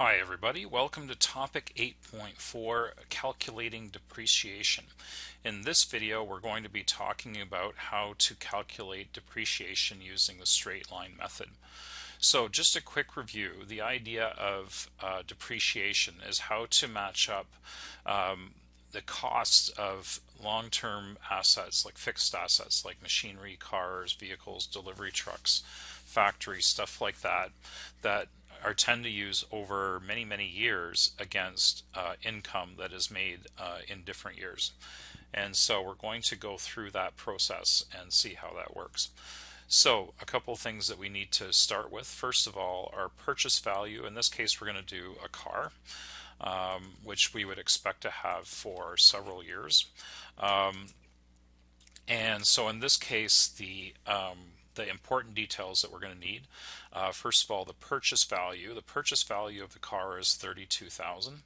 Hi everybody, welcome to topic 8.4, calculating depreciation. In this video we're going to be talking about how to calculate depreciation using the straight line method. So just a quick review, the idea of depreciation is how to match up the costs of long-term assets like fixed assets like machinery, cars, vehicles, delivery trucks, factories, stuff like that are tend to use over many years against income that is made in different years. And so we're going to go through that process and see how that works. So a couple of things that we need to start with. First of all, our purchase value. In this case, we're going to do a car, which we would expect to have for several years. And so in this case, the important details that we're going to need. First of all, the purchase value. The purchase value of the car is $32,000.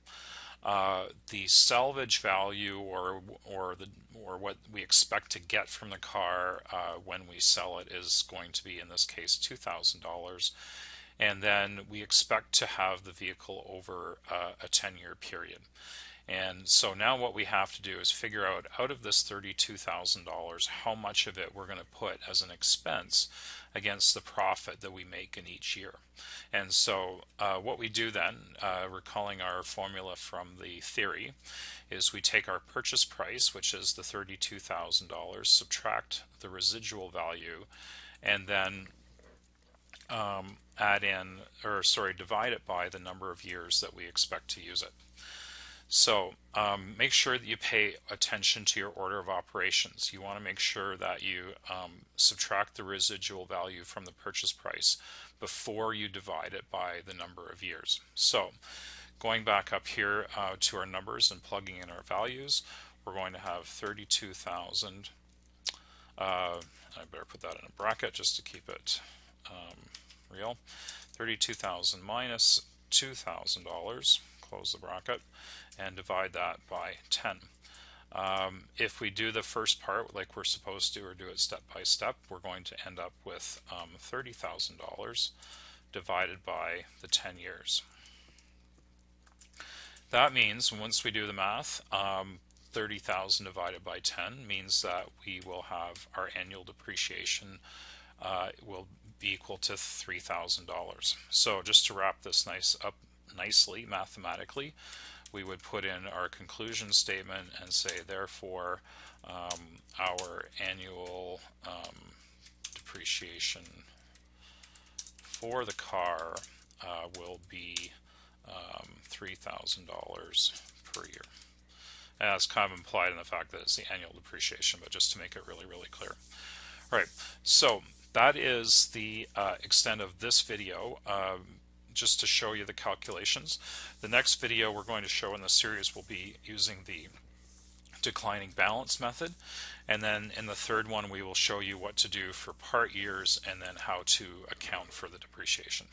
The salvage value, or what we expect to get from the car when we sell it, is going to be, in this case, $2,000. And then we expect to have the vehicle over a 10-year period. And so now what we have to do is figure out of this $32,000, how much of it we're going to put as an expense against the profit that we make in each year. And so what we do then, recalling our formula from the theory, is we take our purchase price, which is the $32,000, subtract the residual value, and then divide it by the number of years that we expect to use it. So make sure that you pay attention to your order of operations. You want to make sure that you subtract the residual value from the purchase price before you divide it by the number of years. So going back up here to our numbers and plugging in our values, we're going to have 32,000. I better put that in a bracket just to keep it real. 32,000 minus $2,000, close the bracket, and divide that by 10. If we do the first part like we're supposed to, or do it step by step, we're going to end up with $30,000 divided by the 10 years. That means once we do the math, 30,000 divided by 10 means that we will have our annual depreciation will be equal to $3,000. So just to wrap this up nicely mathematically, we would put in our conclusion statement and say, therefore, our annual depreciation for the car will be $3,000 per year. And that's kind of implied in the fact that it's the annual depreciation, but just to make it really clear. All right, so that is the extent of this video. Just to show you the calculations. The next video we're going to show in the series will be using the declining balance method, and then in the third one we will show you what to do for part years and then how to account for the depreciation.